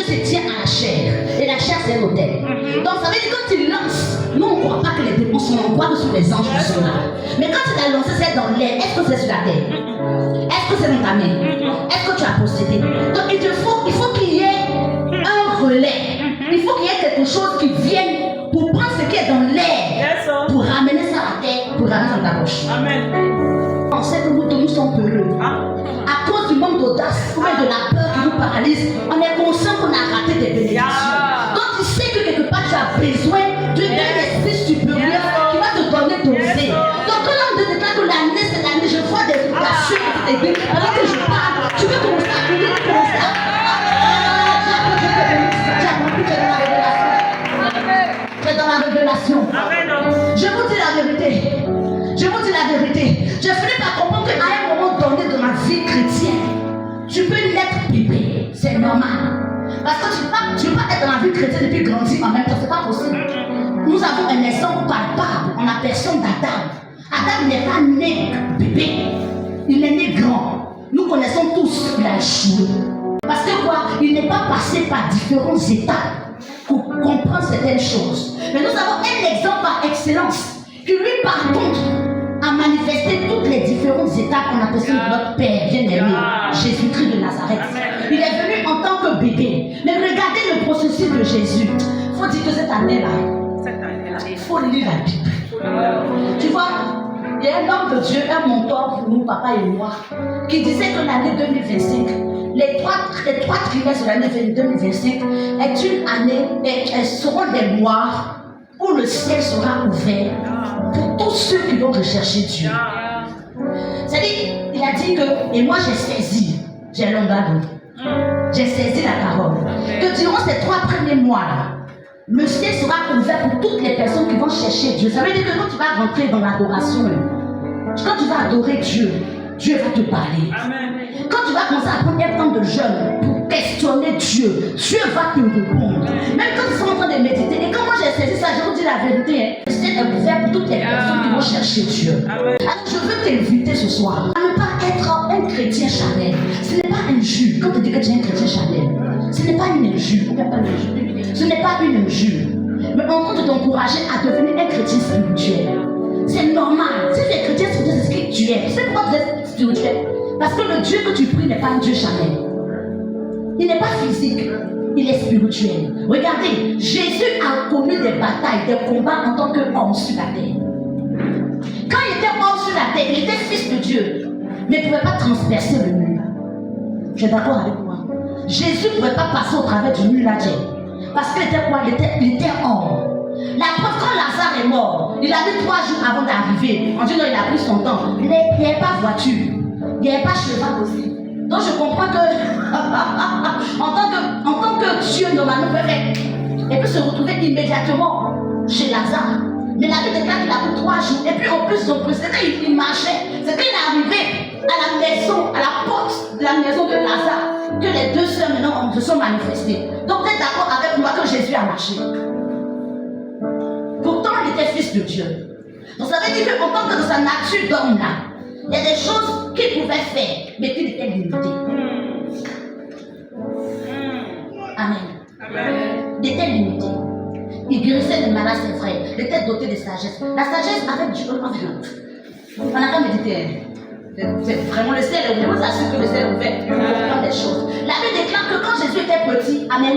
se tient à la chair. Et la chair, c'est l'autel. Donc, ça veut dire que quand tu lances, nous, on ne croit pas que les démons sont là, on croit que ce sont les anges qui sont là. Mais quand tu l'as lancé, c'est dans l'air. Est-ce que c'est sur la terre? Est-ce que c'est dans ta main? Est-ce que tu as possédé? Donc, il faut qu'il y ait un relais. Il faut qu'il y ait quelque chose qui vienne pour prendre ce qui est dans l'air, pour ramener ça à la terre, pour ramener ça dans ta poche. Amen. On sait que nous sommes peureux. À cause du manque d'audace, ou même de la peur qui nous paralyse, on est conscient qu'on a raté des bénédictions. Donc tu sais que quelque part tu as besoin d'un esprit supérieur qui va te donner d'oser. Donc quand on te déclare que l'année c'est l'année, je vois des vocations qui te disent, pendant que je parle, tu veux commencer à courir, tu commences à... Tu es dans la révélation. Je vous dis la vérité. Je vous dis la vérité. Je finis par comprendre qu'à un moment donné de ma vie chrétienne, tu peux naître bébé. C'est normal. Parce que tu ne peux pas être dans la vie chrétienne et puis grandir en même temps. C'est pas possible. Nous avons un exemple palpable en la personne d'Adam. Adam n'est pas né bébé. Il est né grand. Nous connaissons tous qu'il a échoué. Parce que quoi? Il n'est pas passé par différentes étapes pour comprendre certaines choses. Mais nous avons un exemple par excellence qui lui, par contre, a manifesté toutes les différentes étapes qu'on appelle notre Père bien-aimé, Jésus-Christ de Nazareth. Il est venu en tant que bébé. Mais regardez le processus de Jésus. Il faut dire que cette année-là, il faut lire la Bible. Tu vois, il y a un homme de Dieu, un mentor pour nous, papa et moi, qui disait que l'année 2025, les trois trimestres de l'année 2025 est une année, et elles seront des mois où le ciel sera ouvert pour tous ceux qui vont rechercher Dieu. C'est-à-dire, il a dit que, et moi j'ai saisi, j'ai l'engagement, j'ai saisi la parole, que durant ces 3 premiers mois-là, le ciel sera ouvert pour toutes les personnes qui vont chercher Dieu. Ça veut dire que quand tu vas rentrer dans l'adoration, quand tu vas adorer Dieu, Dieu va te parler. Quand tu vas commencer à prendre un temps de jeûne pour questionner Dieu, Dieu va te répondre. Même quand tu seras en train de méditer, et quand moi j'ai saisi ça, je vous dis la vérité, le ciel est ouvert pour toutes les personnes qui vont chercher Dieu. Alors je veux t'inviter ce soir à ne pas être un chrétien charnel. Ce n'est pas injure. Quand tu dis que tu es un chrétien charnel, ce n'est pas une injure. Ce n'est pas une injure. Mais on compte t'encourager à devenir un chrétien spirituel. C'est normal. Si tu es chrétien spirituel, c'est ce que tu es. C'est pourquoi tu es spirituel. Parce que le Dieu que tu pries n'est pas un Dieu charnel. Il n'est pas physique, il est spirituel. Regardez, Jésus a connu des batailles, des combats en tant qu'homme sur la terre. Quand il était homme sur la terre, il était fils de Dieu, mais il ne pouvait pas transpercer le mur. Tu es d'accord avec moi? Jésus ne pouvait pas passer au travers du mur là, parce qu'il était quoi? Il était homme. La preuve, quand Lazare est mort, il a mis 3 jours avant d'arriver. On dit non, il a pris son temps. Il n'y avait pas voiture, il n'y avait pas cheval aussi. Donc je comprends que en tant que Dieu normalement peut faire et puis se retrouver immédiatement chez Lazare. Mais la Bible déclare qu'il a pris 3 jours. Et puis en plus son précédent, il marchait. C'est qu'il est arrivé à la maison, à la porte de la maison de Lazare, que les 2 sœurs maintenant se sont manifestées. Donc vous êtes d'accord avec moi que Jésus a marché. Pourtant il était fils de Dieu. Donc ça veut dire qu'en tant que de sa nature d'homme là, il y a des choses qu'il pouvait faire, mais qu'il était limité. Amen. Il était limité. Il guérissait les malades, ses frères. Il était doté de sagesse. La sagesse avec Dieu, on n'a pas médité. C'est vraiment le ciel est ouvert. On s'assure que le ciel est ouvert pour comprendre des choses. La Bible déclare que quand Jésus était petit, amen,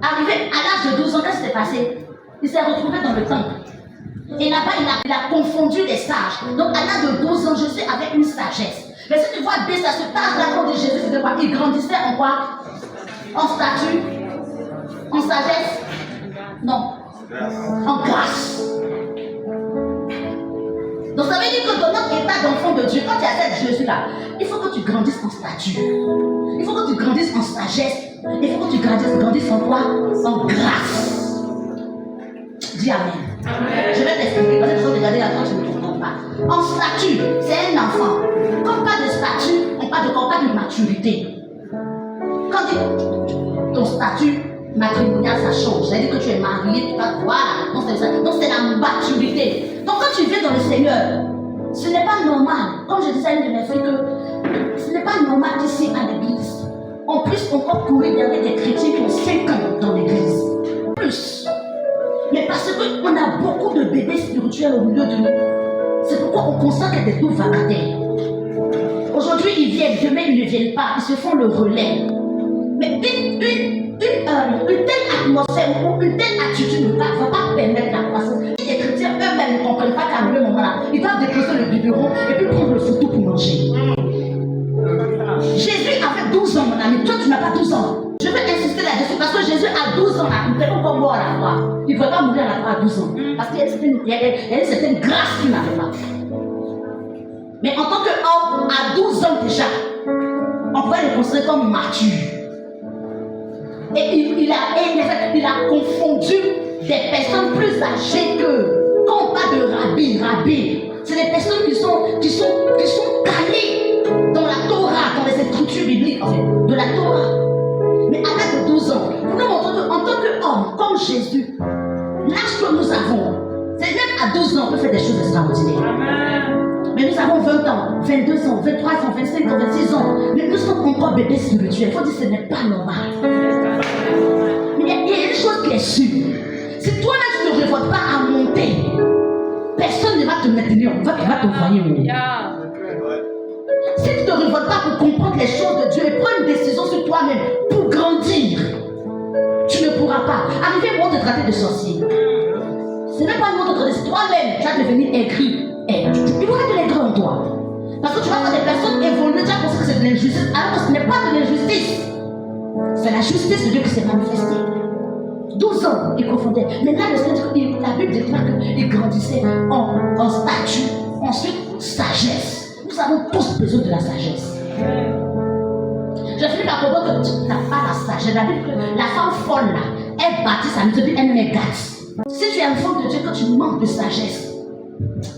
arrivé à l'âge de 12 ans, qu'est-ce qui s'est passé? Il s'est retrouvé dans le temple. Et là-bas, il a confondu les sages. Donc, à l'âge de 12 ans, Jésus avait une sagesse. Mais si tu vois bien, ça se passe là quand Jésus, c'était quoi? Il grandissait en quoi? En statut? En sagesse? Non. En grâce. Donc, ça veut dire que dans notre état d'enfant de Dieu, quand tu as cette Jésus-là, il faut que tu grandisses en statut. Il faut que tu grandisses en sagesse. Il faut que tu grandisses en quoi? En grâce. Dis Amen. Amen. Je vais t'expliquer. Parce que tu regarder la toi, tu ne comprends pas. En statut, c'est un enfant. Quand on parle de statut, on parle de maturité. Quand ton statut matrimonial, ça change. C'est-à-dire que tu es marié, tu vas voilà. Donc c'est la maturité. Donc quand tu viens dans le Seigneur, ce n'est pas normal. Comme je disais à une de mes filles, que ce n'est pas normal d'ici à l'église. En plus, on peut courir derrière des chrétiens qui ont 5 ans. Parce qu'on a beaucoup de bébés spirituels au milieu de nous. C'est pourquoi on constate qu'il y a des doux vacataires. Aujourd'hui, ils viennent, demain, ils ne viennent pas. Ils se font le relais. Mais une telle atmosphère ou une telle attitude ne va pas permettre la croissance. Les chrétiens eux-mêmes ne comprennent pas qu'à un moment-là, ils doivent déposer le biberon et puis prendre le photo pour manger. Jésus avait 12 ans, mon ami. Toi, tu n'as pas 12 ans. Je veux insister là-dessus parce que Jésus a 12 ans. Il était encore mort à la croix. Il ne pouvait pas mourir à la croix à 12 ans. Parce qu'il y a une certaine grâce qu'il n'avait pas. Mais en tant qu'homme, à 12 ans déjà, on pouvait le considérer comme mature. Et il a confondu des personnes plus âgées que. Quand on parle de rabbi, c'est des personnes qui sont calées dans la Torah, dans les écritures bibliques, en fait, de la Torah. Mais à l'âge de 12 ans, nous nous montrons qu'en tant qu'homme, comme Jésus, l'âge que nous avons, c'est même à 12 ans, on peut faire des choses extraordinaires. Mais nous avons 20 ans, 22 ans, 23 ans, 25 ans, 26 ans. Mais nous sommes encore bébés spirituels. Il faut dire que ce n'est pas normal. Mais il y a une chose qui est sûre. Si toi-même tu ne te révoltes pas à monter, personne ne va te maintenir. On va t'envoyer au monde. Si tu ne te révoltes pas pour comprendre les choses de Dieu et prendre une décision sur toi-même pour grandir, tu ne pourras pas. Arriver au moment de traiter de sorcier. Ce n'est pas le moment de traiter. Toi-même, tu vas devenir aigri. Il y aura de l'aigri en toi. Parce que tu vas voir des personnes évoluer, tu vas penser que c'est de l'injustice, alors que ce n'est pas de l'injustice. C'est la justice de Dieu qui s'est manifestée. 12 ans, il confondait. Mais là, la Bible déclare qu'il grandissait en statut, ensuite sagesse. Nous avons tous besoin de la sagesse. Je finis par comprendre que tu n'as pas la sagesse. La Bible, la femme folle là, elle bâtit sa maison, elle met gâte. Si tu es un femme de Dieu, que tu manques de sagesse,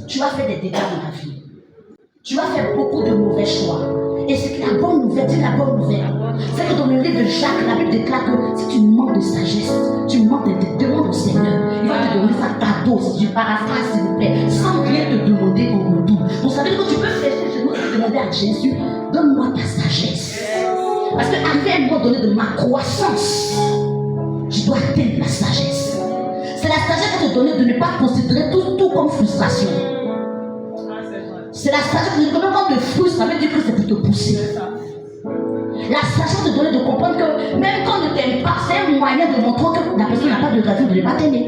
tu vas faire des dégâts dans ta vie. Tu vas faire beaucoup de mauvais choix. Et c'est que la bonne nouvelle, c'est la bonne nouvelle. C'est que dans le livre de Jacques, la Bible déclare que si tu manques de sagesse, tu manques de demandes au Seigneur, il va te donner ça cadeau, si tu paraphrase s'il vous plaît, sans rien te demander en retour. Vous savez que tu peux faire chez nous et demander à Jésus, donne-moi ta sagesse. Parce qu'arrivé à un moment donné de ma croissance, je dois atteindre la sagesse. C'est la sagesse qui te donne de ne pas considérer tout comme frustration. C'est la sagesse qui te donne quand te frustre, ça veut dire que c'est pour te pousser. La sagesse te donne de comprendre que même quand on ne t'aime pas, c'est un moyen de montrer que la personne n'a pas de raison de ne pas t'aimer.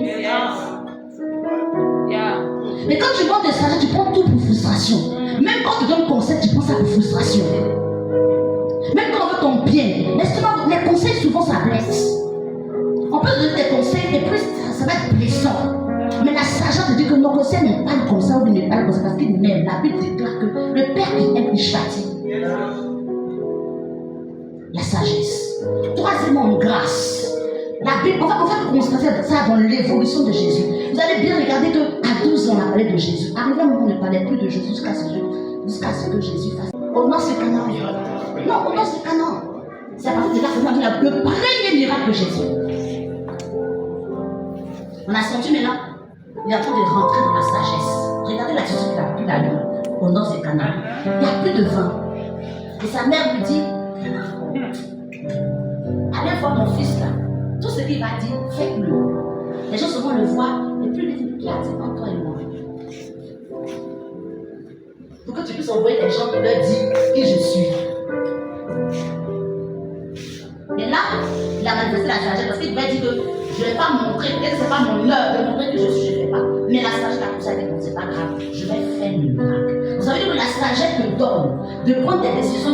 Mais quand tu manques de sagesse, tu prends tout pour frustration. Même quand tu donnes conseil, tu prends ça pour frustration. Même quand on veut ton bien, les conseils souvent ça blesse. On peut donner des conseils et puis ça va être blessant. Mais la sagesse te dit que nos conseils n'est pas comme ça ou il n'est pas comme ça parce qu'il m'aime. La Bible déclare que le Père qui aime, il châtie. La sagesse. Troisièmement, grâce. La Bible, on va constater ça dans l'évolution de Jésus. Vous allez bien regarder qu'à 12 ans, on a parlé de Jésus. Arrivé à un moment, on ne parlait plus de Jésus jusqu'à ce que Jésus fasse. Au nom de Canaan. Non, au nom de Canaan. C'est à partir de là qu'on a vu le premier miracle de Jésus. On a senti maintenant, il est en train de rentrer dans la sagesse. Regardez l'attitude qu'il a eu au nord de Canaan. Il n'y a plus de vin. Et sa mère lui dit, allez voir mon fils là. Tout ce qu'il va dire, faites-le. Les gens souvent le voient, et puis lui dit, qui a dit entre toi et moi? Pour que tu puisses envoyer les gens pour leur dire qui je suis. Et là, il a manifesté la sagesse parce qu'il va dire que je ne vais pas montrer, peut-être que ce n'est pas mon heure de montrer que je suis, je ne fais pas. Mais la sagesse, la poussée, c'est pas grave, je vais faire le miracle. Vous savez que la sagesse te donne de prendre des décisions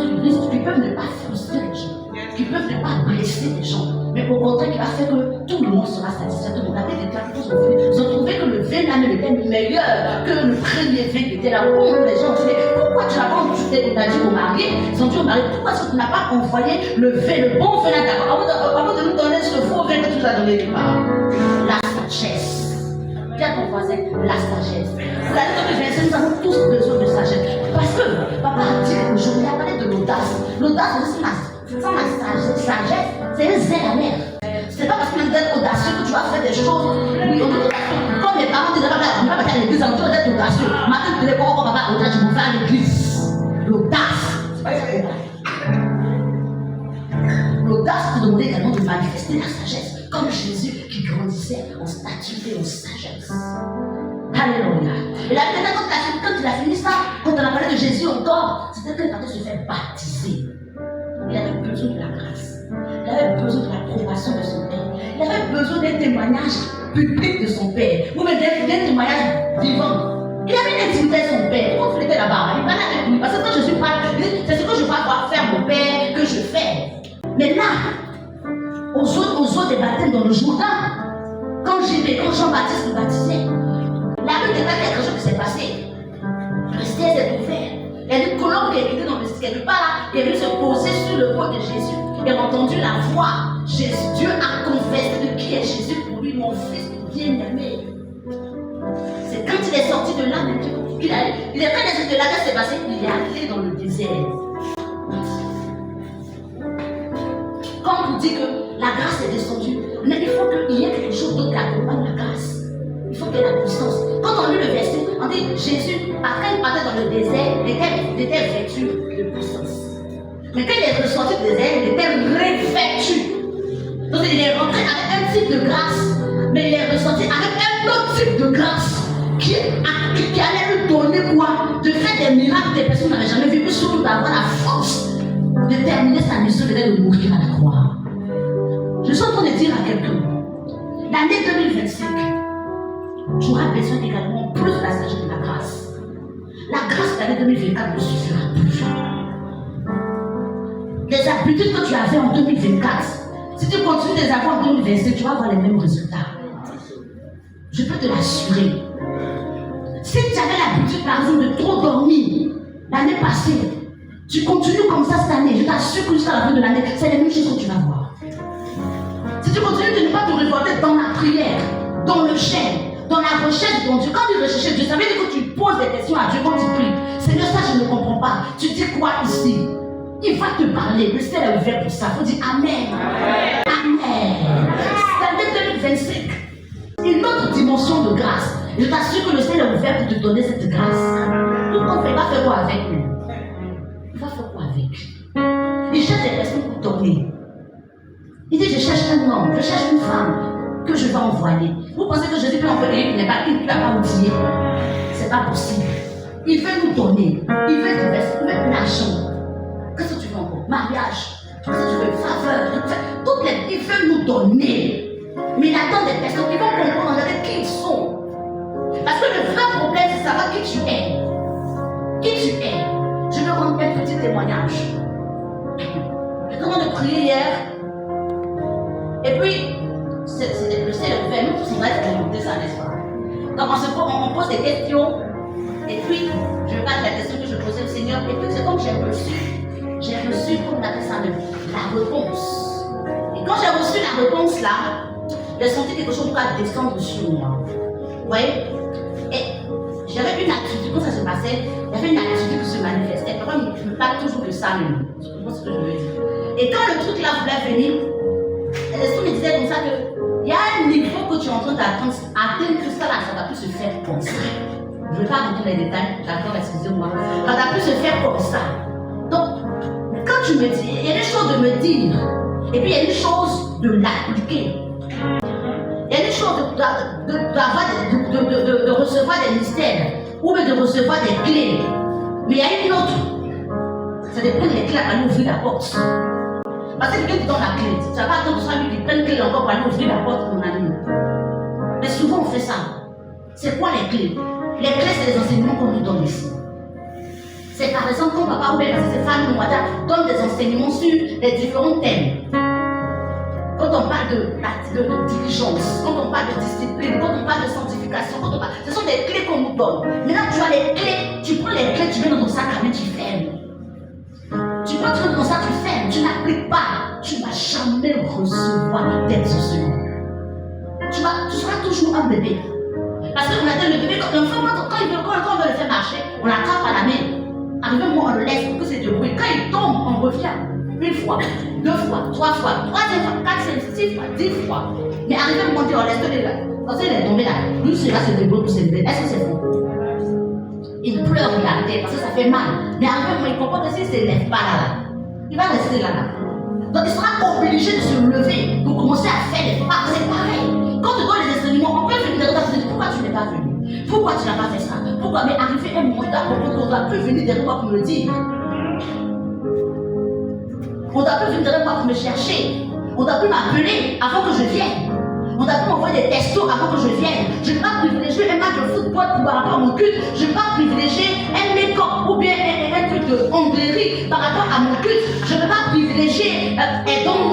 qui peuvent ne pas frustrer les gens, qui peuvent ne pas blesser les gens, mais au contraire qui va faire que tout le monde sera satisfait. Tout le monde a des déclarations, ils ont trouvé que le vin là était meilleur que le premier vin qui était là. Pourquoi les gens ont dit, pourquoi tu n'as pas envoyé, on a dit au mari, ils ont dit au mari, pourquoi est-ce que tu n'as pas envoyé le vin, le bon vin là d'abord, avant de nous donner ce faux vin que tu nous as donné du part. La sagesse. Dis à ton voisin, la sagesse. Vous allez dans le verset, nous avons tous besoin de sagesse. Parce que papa a dit aujourd'hui, il a parlé de l'audace. L'audace, sans la sagesse, c'est un zèle amer. C'est pas parce qu'on est audacieux que tu vas faire des choses. Oui, on est audacieux. Comme mes parents disaient, on ne va pas aller à l'église, on doit être audacieux. Maintenant, tu les comprends, papa, audacieux, tu vas faire à l'église. L'audace, c'est pas ça. L'audace te demande également de manifester la sagesse. comme Jésus qui grandissait en stature et en sagesse. Alléluia. Et la Bible, quand il a fini ça, quand on a parlé de Jésus encore, c'était qu'il partait se faire baptiser. Il avait besoin de la grâce. Il avait besoin de l'approbation de son Père. Il avait besoin d'un témoignage public de son Père. Ou même d'un témoignage vivant. Il avait une intimité avec son Père. Quand il était là-bas, il parlait avec lui. Parce que quand Jésus parle, c'est ce que je vais avoir faire mon Père que je fais. Mais là, aux eaux des baptêmes dans le Jourdain, quand Jean-Baptiste le baptisait, la Bible déclare quelque chose qui s'est passé. Le ciel s'est ouvert. Il y a une colombe qui est quittée dans le ciel, quelque part là, qui est venue se poser sur le corps de Jésus. Il a entendu la voix. Dieu a confessé de qui est Jésus pour lui, mon fils bien-aimé. C'est quand il est sorti de là, il est quand il est de là, qu'est-ce qui s'est passé? Il est allé dans le désert. Quand on vous dit que la grâce est descendue, mais il faut qu'il y ait quelque chose d'autre qui accompagne la grâce. Il faut qu'il y ait la puissance. Quand on lit le verset, on dit Jésus, après il partait dans le désert, il était vêtu de puissance. Mais quand il est ressorti du désert, il était revêtu. Donc il est rentré avec un type de grâce, mais il est ressorti avec un autre type de grâce qui allait lui donner quoi? De faire des miracles que des personnes n'avaient jamais vu, puis surtout d'avoir la force de terminer sa mission, de mourir à la croix. Je suis en train de dire à quelqu'un, l'année 2025, tu auras besoin également plus de la sagesse de la grâce. La grâce de l'année 2024 ne suffira plus. Les habitudes que tu avais en 2024, si tu continues de les avoir en 2025, tu vas avoir les mêmes résultats. Je peux te l'assurer. Si tu avais l'habitude, par exemple, de trop dormir l'année passée, tu continues comme ça cette année, je t'assure que jusqu'à la fin de l'année, c'est les mêmes choses que tu vas voir. Si tu continues de ne pas te révolter dans la prière, dans le jeûne, dans la recherche de ton Dieu, quand tu recherches Dieu, ça veut dire que tu poses des questions à Dieu quand tu pries. Seigneur, ça je ne comprends pas. Tu dis quoi ici? Il va te parler. Le ciel est ouvert pour ça. Il faut dire Amen. Amen. C'est l'année 2025. Une autre dimension de grâce. Je t'assure que le ciel est ouvert pour te donner cette grâce. Tout le monde ne va faire quoi avec lui? Il va faire quoi avec? Il cherche des personnes pour donner. Il dit je cherche un homme, je cherche une femme que je vais envoyer. Vous pensez que Jésus peut envoyer qui n'est pas oublié? C'est pas possible. Il veut nous donner. Il veut te verser, il veut l'argent. Qu'est-ce que tu veux encore? Mariage. Qu'est-ce que tu veux? Faveur. Il veut nous donner. Mais il attend des personnes qui vont comprendre qui ils sont. Parce que le vrai problème, c'est de savoir qui tu es. Qui tu es. Je vais rendre un petit témoignage. J'étais en train de prier hier. Et puis, le ciel est ouvert. Nous tous, on va expérimenter ça, n'est-ce pas? Donc, on pose des questions. Et puis, je regarde la question que je posais au Seigneur. Et puis, c'est comme j'ai reçu, comme on appelle ça, la réponse. Et quand j'ai reçu la réponse là, j'ai senti quelque chose qui descendre sur moi. Vous voyez? Et j'avais une attitude, quand ça se passait, il y avait une attitude qui se manifestait. Parfois, je me parle toujours de ça même. Je comprends ce que je veux dire. Et quand le truc là voulait venir, l'esprit me disait comme ça que il y a un niveau que tu es en train d'atteindre que ça là, ça va plus se faire comme ça. Je ne vais pas rentrer dans les détails, d'accord, excusez-moi. Ça va plus se faire comme ça. Donc, quand tu me dis, il y a des choses de me dire, et puis il y a des choses de l'appliquer. Il y a des choses de recevoir des mystères, ou même de recevoir des clés. Mais il y a une autre. C'est de prendre les clés pour aller ouvrir la porte. Parce que quelqu'un te donne la clé. Tu vas pas attendre que ce soit lui qui prenne une clé encore pour aller ouvrir la porte, mon ami. Mais souvent on fait ça. C'est quoi les clés? Les clés, c'est les enseignements qu'on nous donne ici. C'est par exemple quand papa ou bien ses femmes nous donnent des enseignements sur les différents thèmes. Quand on parle de diligence, quand on parle de discipline, quand on parle de sanctification, ce sont des clés qu'on nous donne. Maintenant, tu as les clés, tu prends les clés, tu mets dans ton sac à main, tu fermes. Tu prends dans ton sac, tu fermes, tu n'appliques pas. Tu ne vas jamais recevoir d'exaucement. Tu seras toujours un bébé. Parce qu'on a dit le bébé, l'enfant, quand on veut le faire marcher, on l'attrape à la main. Arrivé un moment, on le laisse pour que c'est de bruit. Quand il tombe, on revient. Une fois, deux fois, trois fois, troisième fois, 4, 5, 6 fois, 10 fois. Mais arrivé un moment, on laisse-le là. Quand il est tombé là, lui, il va se débrouiller pour se lever. Est-ce que c'est faux? Il pleure, il a tête parce que ça fait mal. Mais arrivé un moment, il comprend que s'il ne se lève pas là, il va rester là. Donc il sera obligé de se lever pour commencer à faire des pas. pour me le dire. On doit plus venir pour me chercher. On doit plus m'appeler avant que je vienne. On doit plus m'envoyer des textos avant que je vienne. Je ne vais pas privilégier un match de football par rapport à mon culte. Je ne vais pas privilégier un make-up ou bien un truc de honglerie par rapport à mon culte. Je ne vais pas privilégier aidez-moi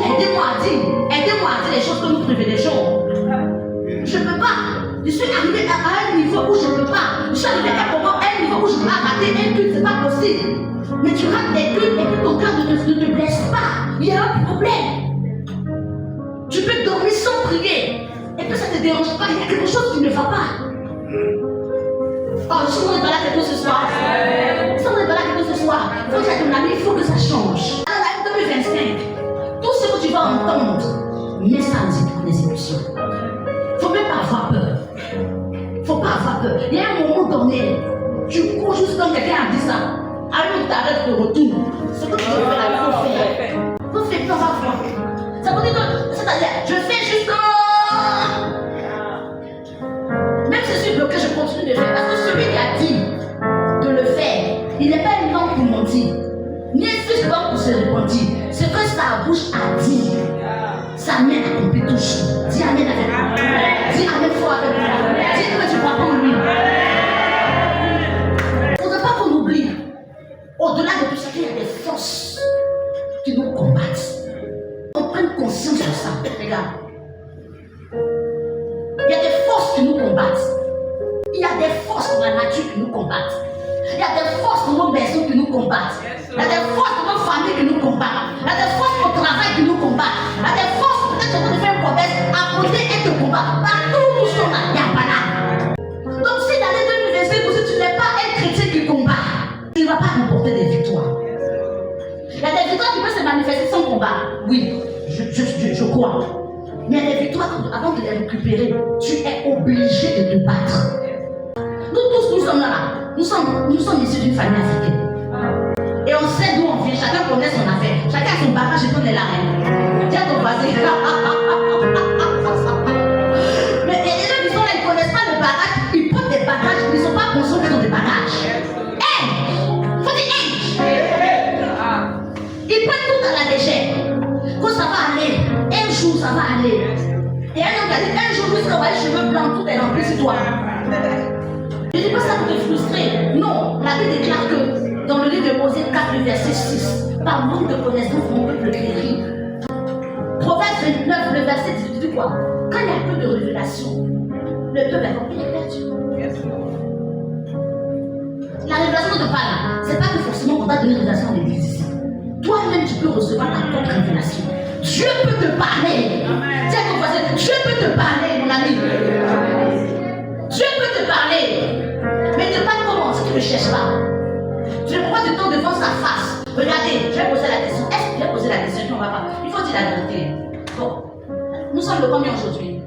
à dire les choses que nous privilégions. Je ne peux pas. Je suis arrivé à un niveau où je ne peux pas. Je suis arrivé à un niveau où je ne peux pas rater un culte, c'est pas possible. Mais tu rates des cultes et puis ton cœur ne te blesse pas. Il y a un problème. Tu peux dormir sans prier. Et puis ça ne te dérange pas. Il y a quelque chose qui ne va pas. Oh, si on est malade avec toi ce soir. Si on est malade avec toi ce soir. Quand tu as ton ami, il faut que ça change. Alors, l'année 2025, tout ce que tu vas entendre, mets ça en exécution. Faut même pas avoir peur. Faut pas avoir peur. Il y a un moment donné, tu cours juste comme quelqu'un a dit ça. Alors t'arrêtes de retour. Ce que tu veux faire, il faut faire. Il faut faire, on va voir. Ça veut dire que, c'est-à-dire, je fais jusqu'à... Même si je suis bloqué, je continue de faire. Parce que celui qui a dit de le faire, il n'est pas une langue pour mentir. Ni un fils de langue pour se repentir. Ce que sa bouche a dit, sa main accomplit toujours. Dis amen avec moi. Dis amen fort avec moi. Dis que tu crois en lui. Il ne faudrait pas qu'on oublie. Au-delà de tout ça, il y a des forces qui nous combattent. On prenne conscience de ça, les gars. Il y a des forces qui nous combattent. Il y a des forces dans la nature qui nous combattent. Il y a des forces dans nos maisons qui nous combattent. Il y a des forces dans nos familles qui nous combattent. Il y a des forces au travail qui nous combattent. Il y a des forces, peut-être qu'on fait un commerce, à côté et te combattre. Partout où nous sommes, il n'y a pas là. Donc si dans les 2025, si tu n'es pas un chrétien qui combat, tu ne vas pas remporter des victoires. Il y a des victoires qui peuvent se manifester sans combat. Oui, je crois. Mais il y a des victoires, avant de les récupérer, tu es obligé de te battre. Nous tous, nous sommes là. Nous sommes issus d'une famille africaine. Et on sait d'où on vient. Chacun connaît son affaire. Chacun a son bagage et ton est la reine. Dis à ton voisin. Mais il y a des gens qui sont là, ils ne connaissent pas le bagage. Ils portent des bagages. Ils ne sont pas conscients qu'ils ont des bagages. Faut dire ils prennent tout à la légère. Quand ça va aller, un jour ça va aller. Et un jour, jusqu'à voir les cheveux blancs, tout est rempli sur toi. Je ne dis pas ça pour te frustrer. Non, la Bible déclare que dans le livre de Osée 4, verset 6, par manque de connaissance, mon peuple périt. Proverbe 29, le verset 18, dit quoi? Quand il y a peu de révélation, le peuple est perdu. La révélation de parle, c'est pas que forcément on t'a donné une révélation en l'église ici. Toi-même, tu peux recevoir ta propre révélation. Dieu peut te parler. Tiens, ton voisin, Dieu peut te parler, mon ami. Dieu peut te parler. Mais ne pas comment si tu ne cherches pas. Tu ne prends du temps devant sa face. Regardez, je vais poser la question. Est-ce que je vais poser la question? On va pas. Il faut dire la vérité. Bon, nous sommes le combien aujourd'hui?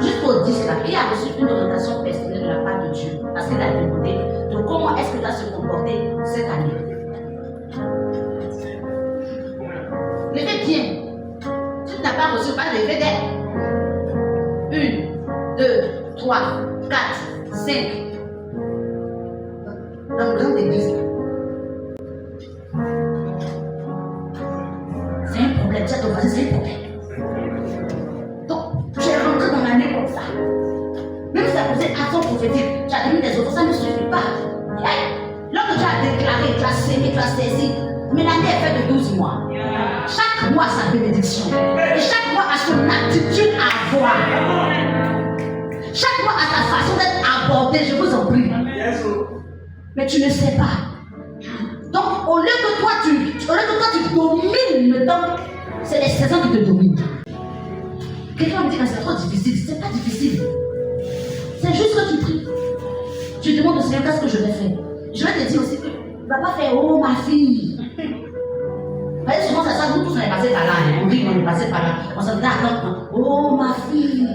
Juste pour dire cela, qui a reçu une orientation personnelle de la part de Dieu parce qu'il a demandé de comment est-ce que tu as se comporter cette année. Levez bien. Si tu n'as pas reçu, pas lever des 1, 2, 3, 4, 5. Dans le grand église. C'est un problème. Ça doit passer, c'est un problème. Donc, tu es rentré dans l'année comme ça. Même si ça faisait action prophétique, tu as donné des offres, ça ne suffit pas. Lorsque tu as déclaré, tu as sémé, tu as saisi, mais l'année est faite de 12 mois. Chaque mois a sa bénédiction. Et chaque mois a son attitude à avoir. Chaque mois a sa façon d'être abordé, je vous en prie. Mais tu ne sais pas. Donc, au lieu que toi tu domines le temps, c'est les saisons qui te dominent. Quelqu'un me dit que c'est trop difficile. C'est pas difficile. C'est juste que tu pries. Tu demandes au Seigneur qu'est-ce que je vais faire. Je vais te dire aussi que tu ne vas pas faire oh ma fille. Vous voyez, souvent ça, nous tous on est passé par là. On dit qu'on est passé par là. On s'en dit attends, oh ma fille.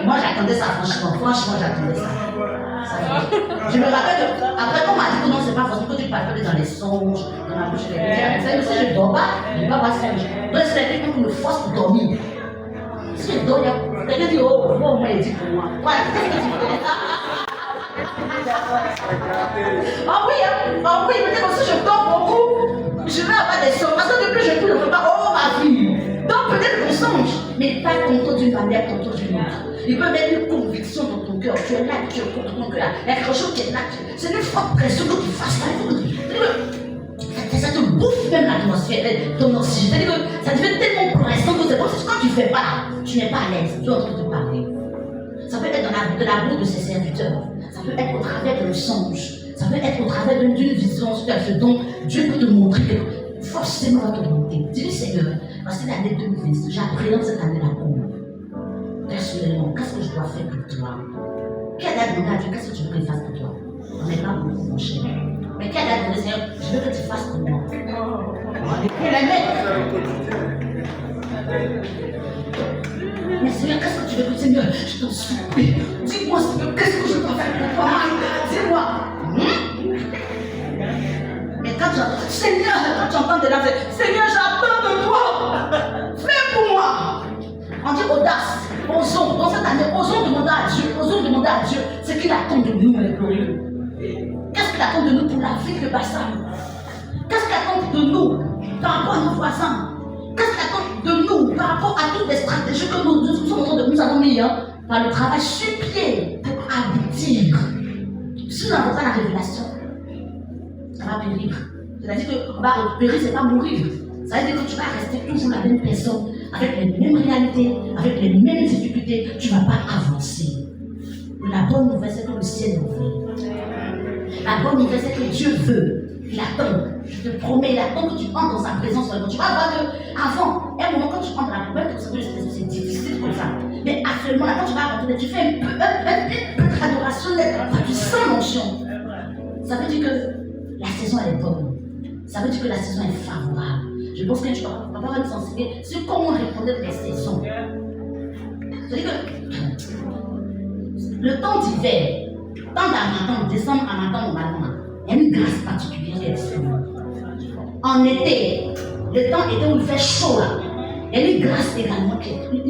Moi j'attendais ça franchement j'attendais ça. Je me rappelle que après qu'on m'a dit que non c'est pas forcément que tu parles dans les songes, dans la bouche des gens. Si je ne dors pas, je ne vais pas voir ça. Donc c'est quelqu'un qui me force pour dormir. Si je dors, quelqu'un dit oh moi il dit pour moi. Voilà, qu'est-ce que tu fais? Ah oui, peut-être aussi je dors beaucoup, je vais avoir des songes. Parce que depuis je prie le repas, oh ma fille. Donc peut-être qu'on songe, mais pas contre d'une manière, contre d'une autre. Il peut mettre une conviction dans ton cœur. Tu es là, tu es contre ton cœur. Il y a quelque chose qui est là. C'est une forte pression que tu fasses ça. Ça te bouffe même l'atmosphère, ton oxygène. C'est-à-dire que ça devient tellement pressant que c'est bon. Quand tu ne fais pas, tu n'es pas à l'aise. Tu es en train de te parler. Ça peut être de la bouche de ses serviteurs. Ça peut être au travers d'un songe. Ça peut être au travers d'une vision sur ce dont Dieu peut te montrer que forcément va te montrer. Dis-lui Seigneur, parce que l'année 2020, j'appréhende cette année-là pour moi. Personnellement, qu'est-ce que je dois faire pour toi? Quelle a demandé à Dieu, qu'est-ce que tu veux que je fasse pour toi? On n'est pas beaucoup, mon cher. Mais quelle a demandé, Seigneur, je veux que tu fasses pour moi. Et la mais Seigneur, qu'est-ce que tu veux que Seigneur, je t'en supplie. Dis-moi, Seigneur, qu'est-ce que je dois faire pour toi? Dis-moi. Mais quand j'entends, Seigneur, quand tu entends de là, Seigneur, j'attends de toi. Fais pour moi. On dit audace, osons, dans cette année, osons demander à Dieu ce qu'il attend de nous, les glorieux. Qu'est-ce qu'il attend de nous pour la vie de Bassam? Qu'est-ce qu'il attend de nous par rapport à nos voisins? Qu'est-ce qu'il attend de nous par rapport à toutes les stratégies que nous avons mis par le travail sur pied pour aboutir? Si nous n'avons pas la révélation, ça va périr. C'est-à-dire qu'on va périr, c'est pas mourir. Ça veut dire que tu vas rester toujours la même personne, avec les mêmes réalités, avec les mêmes difficultés, tu ne vas pas avancer. La bonne nouvelle, c'est que le ciel nous veut. La bonne nouvelle, c'est que Dieu veut. Il attend. Je te promets, il attend que tu entres dans sa présence. Tu vas voir qu'avant, un moment, quand tu entres dans la poubelle, c'est difficile comme ça. Mais actuellement, là, quand tu vas rentrer, tu fais un peu d'adoration, tu sens l'onction. Ça veut dire que la saison, elle est bonne. Ça veut dire que la saison est favorable. Je pense que tu vas pas nous enseigner sur comment répondre les saisons. C'est-à-dire que le temps d'hiver, temps d'amaton, décembre, amaton, normalement, il y a une grâce particulière qui est disponible. En été, le temps été où il fait chaud là, il y a une grâce également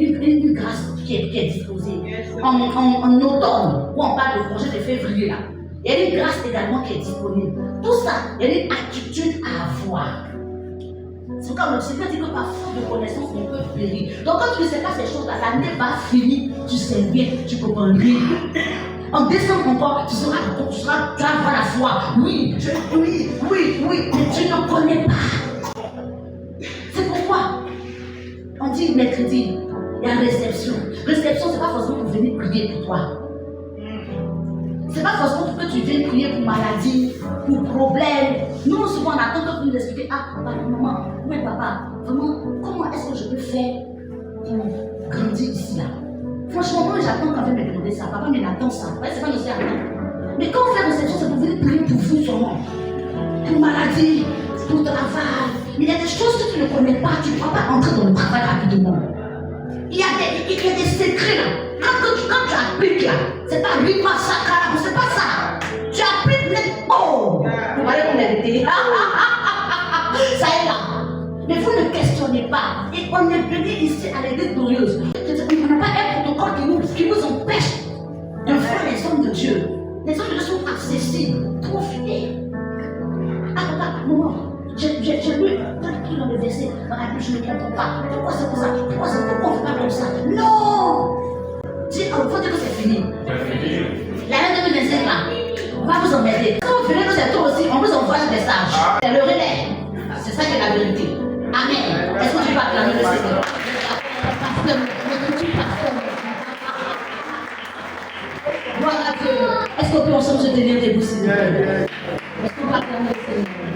une grâce qui est disposée. En automne, où on parle de congé de février là, il y a une grâce également qui est disponible. Tout ça, il y a une attitude à avoir. C'est comme le Seigneur dit que par faute de connaissance, on peut périr. Donc quand tu ne sais pas ces choses-là, l'année va finir, tu sais rien, tu comprends rien. En décembre encore, tu vas avoir la foi. Oui, mais tu ne connais pas. C'est pourquoi on dit mercredi, il y a réception. Réception, c'est pas forcément pour venir prier pour toi. C'est pas forcément pour que tu viennes prier pour maladie, pour problème. Nous, souvent, on attend que vous nous expliquiez, papa, maman, mais papa, vraiment, comment est-ce que je peux faire pour grandir ici là? Franchement, moi, j'attends quand même me demander ça. Papa, mais attends ça. Ouais, c'est pas aussi attendre. Mais quand on fait réception, c'est pour venir prier pour vous seulement. Pour maladie, pour travail. Mais il y a des choses que tu ne connais pas, tu ne pourras pas entrer dans le travail rapidement. Il y a des secrets là. Quand tu appliques là, c'est pas lui, pas ça, c'est pas ça. Tu appliques net. Oh! Vous voyez mon vérité. Ça est là. Mais vous ne questionnez pas. Et on est venu ici à l'église glorieuse. On n'a pas un protocole qui nous empêche de voir les hommes de Dieu. Les hommes de Dieu sont accessibles. Profitez. Ah, papa, maman, j'ai lu dans le verset, dans la Bible, je ne comprends pas. Pourquoi c'est comme ça? Pourquoi on ne fait pas comme ça? Non! Il faut dire que c'est fini. L'année 2025 là, on va vous emmerder. Quand vous venez dans cette tour aussi, on vous envoie des messages. C'est le relais. C'est ça qui est la vérité. Amen. Est-ce que tu vas acclamer le Seigneur? Gloire à Dieu. Est-ce qu'on peut ensemble se tenir debout, s'il vous plaît? Est-ce qu'on va acclamer le Seigneur?